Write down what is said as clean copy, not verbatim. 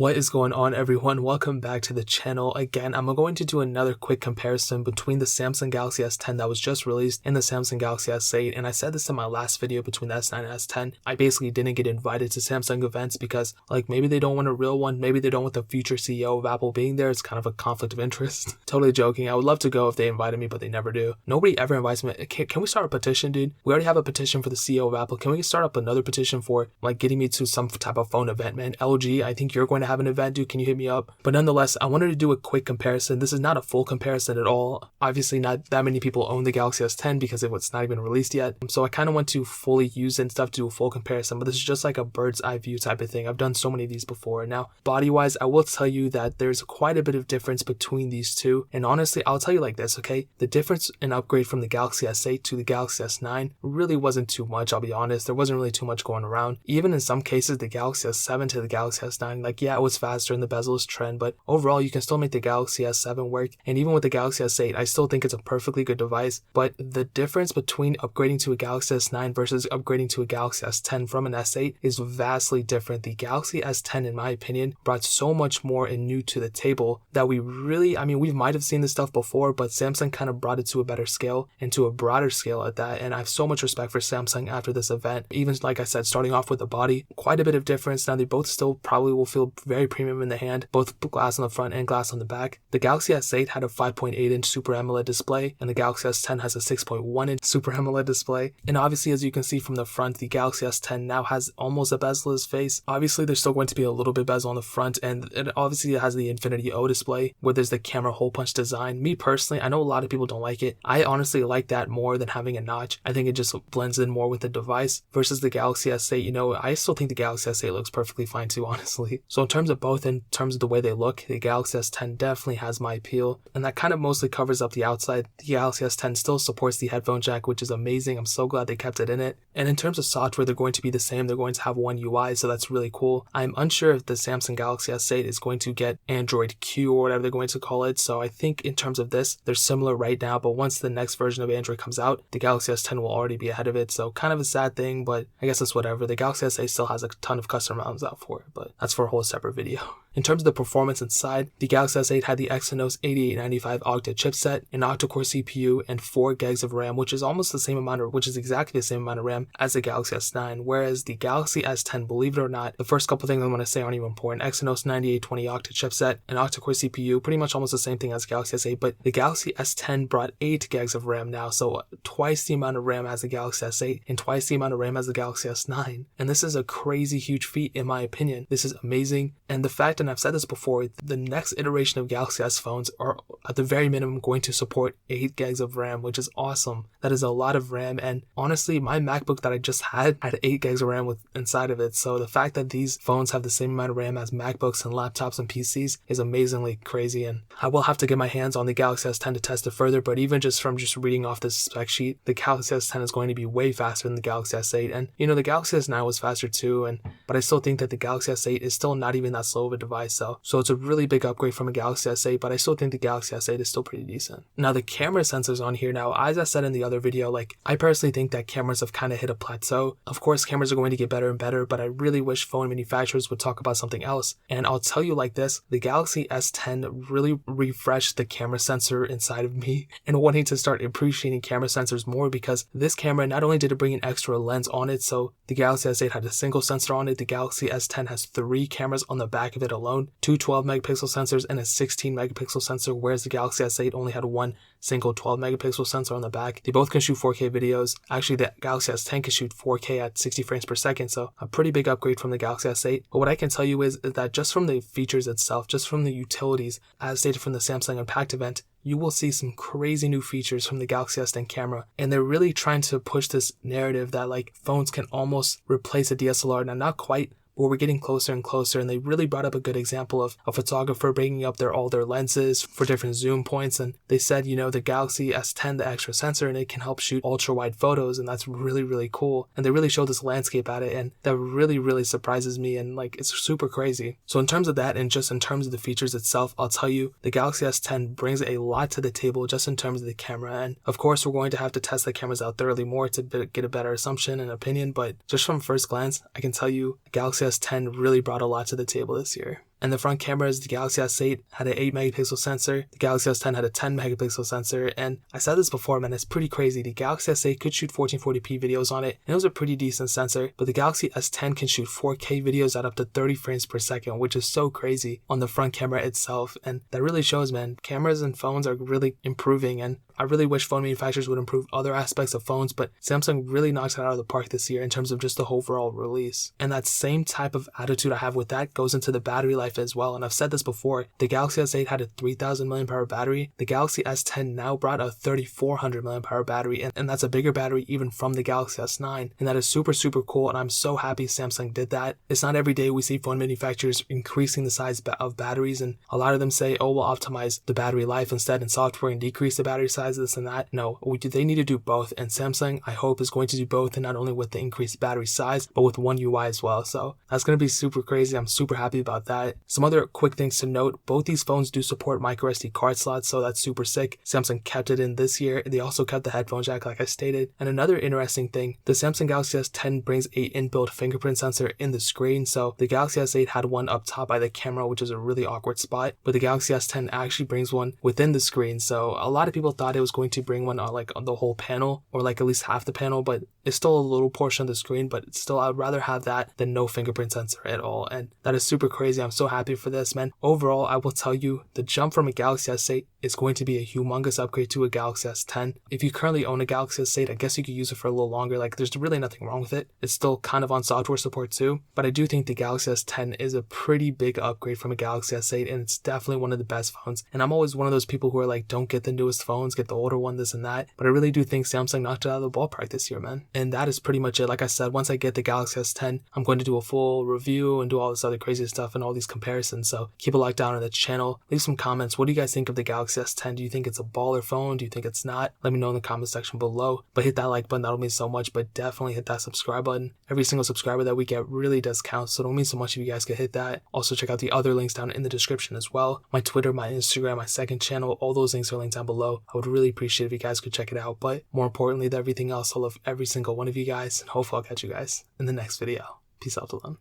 What is going on, everyone? Welcome back to the channel. Again, I'm going to do another quick comparison between the Samsung Galaxy S10 that was just released and the Samsung Galaxy S8. And I said this in my last video between the S9 and S10. I basically didn't get invited to Samsung events because maybe they don't want a real one. Maybe they don't want the future CEO of Apple being there. It's kind of a conflict of interest. Totally joking. I would love to go if they invited me, but they never do. Nobody ever invites me. Can we start a petition, dude? We already have a petition for the CEO of Apple. Can we start up another petition for getting me to some type of phone event, man? LG, I think you're going to have an event, dude. Can you hit me up? But nonetheless, I wanted to do a quick comparison. This is not a full comparison at all. Obviously, not that many people own the Galaxy S10 because it's not even released yet. So I kind of want to fully use it and stuff to do a full comparison, but this is just like a bird's eye view type of thing. I've done so many of these before. Now, body-wise, I will tell you that there's quite a bit of difference between these two. And honestly, I'll tell you like this, okay? The difference in upgrade from the Galaxy S8 to the Galaxy S9 really wasn't too much, I'll be honest. There wasn't really too much going around. Even in some cases, the Galaxy S7 to the Galaxy S9, yeah, it was faster and the bezel is trend, but overall, you can still make the Galaxy S7 work. And even with the Galaxy S8, I still think it's a perfectly good device. But the difference between upgrading to a Galaxy S9 versus upgrading to a Galaxy S10 from an S8 is vastly different. The Galaxy S10, in my opinion, brought so much more and new to the table that we might have seen this stuff before, but Samsung kind of brought it to a better scale and to a broader scale at that. And I have so much respect for Samsung after this event. Even like I said, starting off with the body, quite a bit of difference. Now they both still probably will feel very premium in the hand, both glass on the front and glass on the back. The Galaxy S8 had a 5.8-inch Super AMOLED display, and the Galaxy S10 has a 6.1-inch Super AMOLED display. And obviously, as you can see from the front, the Galaxy S10 now has almost a bezel-less face. Obviously, there's still going to be a little bit bezel on the front, and it obviously has the Infinity O display, where there's the camera hole punch design. Me personally, I know a lot of people don't like it. I honestly like that more than having a notch. I think it just blends in more with the device versus the Galaxy S8. I still think the Galaxy S8 looks perfectly fine too, honestly. So in terms of both, in terms of the way they look, the Galaxy S10 definitely has my appeal, and that kind of mostly covers up the outside. The Galaxy S10 still supports the headphone jack, which is amazing. I'm so glad they kept it in it. And in terms of software, they're going to be the same. They're going to have one UI, so that's really cool. I'm unsure if the Samsung Galaxy S8 is going to get Android Q or whatever they're going to call it. So I think in terms of this, they're similar right now, but once the next version of Android comes out, the Galaxy S10 will already be ahead of it. So kind of a sad thing, but I guess it's whatever. The Galaxy S8 still has a ton of custom ROMs out for it, but that's for a whole separate video. In terms of the performance inside, the Galaxy S8 had the Exynos 8895 octa chipset, an octa-core CPU, and 4 gigs of RAM, which is exactly the same amount of RAM as the Galaxy S9, whereas the Galaxy S10, believe it or not, the first couple things I'm going to say aren't even important. Exynos 9820 octa chipset, an octa-core CPU, pretty much almost the same thing as Galaxy S8, but the Galaxy S10 brought 8 gigs of RAM now, so twice the amount of RAM as the Galaxy S8 and twice the amount of RAM as the Galaxy S9. And this is a crazy huge feat in my opinion. This is amazing, and the fact, and I've said this before, the next iteration of Galaxy S phones are at the very minimum going to support 8 gigs of RAM, which is awesome. That is a lot of RAM, and honestly, my MacBook that I just had 8 gigs of RAM inside of it, so the fact that these phones have the same amount of RAM as MacBooks and laptops and PCs is amazingly crazy, and I will have to get my hands on the Galaxy S10 to test it further, but even from reading off this spec sheet, the Galaxy S10 is going to be way faster than the Galaxy S8, and the Galaxy S9 was faster too, but I still think that the Galaxy S8 is still not even that slow of a device, so it's a really big upgrade from a Galaxy S8, but I still think the Galaxy S8 is still pretty decent. Now the camera sensors on here, now as I said in the other video, I personally think that cameras have kind of hit a plateau. Of course, cameras are going to get better and better, but I really wish phone manufacturers would talk about something else. And I'll tell you like this, the Galaxy S10 really refreshed the camera sensor inside of me and wanting to start appreciating camera sensors more, because this camera, not only did it bring an extra lens on it, so the Galaxy S8 had a single sensor on it, the Galaxy S10 has 3 cameras on the back of it alone, 2 12 megapixel sensors and a 16 megapixel sensor, whereas the Galaxy S8 only had one single 12 megapixel sensor on the back. They both can shoot 4K videos. Actually, the Galaxy S10 can shoot 4K at 60 frames per second, so a pretty big upgrade from the Galaxy S8. But what I can tell you is that just from the features itself, just from the utilities, as stated from the Samsung Unpacked event, you will see some crazy new features from the Galaxy S10 camera. And they're really trying to push this narrative that phones can almost replace a DSLR. Now, not quite, but we're getting closer and closer, and they really brought up a good example of a photographer bringing up all their lenses for different zoom points, and they said, the Galaxy S10, the extra sensor, and it can help shoot ultra wide photos, and that's really, really cool. And they really showed this landscape at it, and that really, really surprises me, and it's super crazy. So in terms of that, and just in terms of the features itself, I'll tell you, the Galaxy S10 brings a lot to the table just in terms of the camera, and of course we're going to have to test the cameras out thoroughly more to get a better assumption and opinion, but just from first glance, I can tell you the Galaxy S10 really brought a lot to the table this year. And the front cameras, the Galaxy S8 had an 8 megapixel sensor, the Galaxy S10 had a 10 megapixel sensor, and I said this before, man, it's pretty crazy. The Galaxy S8 could shoot 1440p videos on it, and it was a pretty decent sensor, but the Galaxy S10 can shoot 4K videos at up to 30 frames per second, which is so crazy on the front camera itself. And that really shows, man, cameras and phones are really improving, and I really wish phone manufacturers would improve other aspects of phones, but Samsung really knocks it out of the park this year in terms of just the overall release. And that same type of attitude I have with that goes into the battery life as well. And I've said this before, the Galaxy S8 had a 3000 mAh battery. The Galaxy S10 now brought a 3400 mAh battery, and that's a bigger battery even from the Galaxy S9. And that is super, super cool, and I'm so happy Samsung did that. It's not every day we see phone manufacturers increasing the size of batteries, and a lot of them say, oh, we'll optimize the battery life instead in software and decrease the battery size, this and that. No, they need to do both, and Samsung, I hope, is going to do both, and not only with the increased battery size, but with One UI as well. So that's going to be super crazy. I'm super happy about that. Some other quick things to note, both these phones do support microSD card slots, so that's super sick. Samsung kept it in this year. They also kept the headphone jack, like I stated. And another interesting thing, the Samsung Galaxy S10 brings a inbuilt fingerprint sensor in the screen. So the Galaxy S8 had one up top by the camera, which is a really awkward spot, but the Galaxy S10 actually brings one within the screen. So a lot of people thought it was going to bring one on on the whole panel, or like at least half the panel, but it's still a little portion of the screen. But it's still, I'd rather have that than no fingerprint sensor at all, and that is super crazy. I'm so happy for this, man. Overall, I will tell you, the jump from a Galaxy S8 is going to be a humongous upgrade to a Galaxy S10. If you currently own a Galaxy S8, I guess you could use it for a little longer. Like, there's really nothing wrong with it. It's still kind of on software support too, but I do think the Galaxy S10 is a pretty big upgrade from a Galaxy S8, and it's definitely one of the best phones. And I'm always one of those people who are like, don't get the newest phones, get the older one, this and that. But I really do think Samsung knocked it out of the ballpark this year, man. And that is pretty much it. Like I said, once I get the Galaxy S10, I'm going to do a full review and do all this other crazy stuff and all these comparisons. So keep a lock down on the channel. Leave some comments. What do you guys think of the Galaxy S10? Do you think it's a baller phone? Do you think it's not? Let me know in the comment section below. But hit that like button, that'll mean so much. But definitely hit that subscribe button. Every single subscriber that we get really does count, so it'll mean so much if you guys could hit that. Also check out the other links down in the description as well. My Twitter, my Instagram, my second channel, all those links are linked down below. I would really appreciate if you guys could check it out. But more importantly than everything else, I love every single one of you guys, and hopefully I'll catch you guys in the next video. Peace out till then.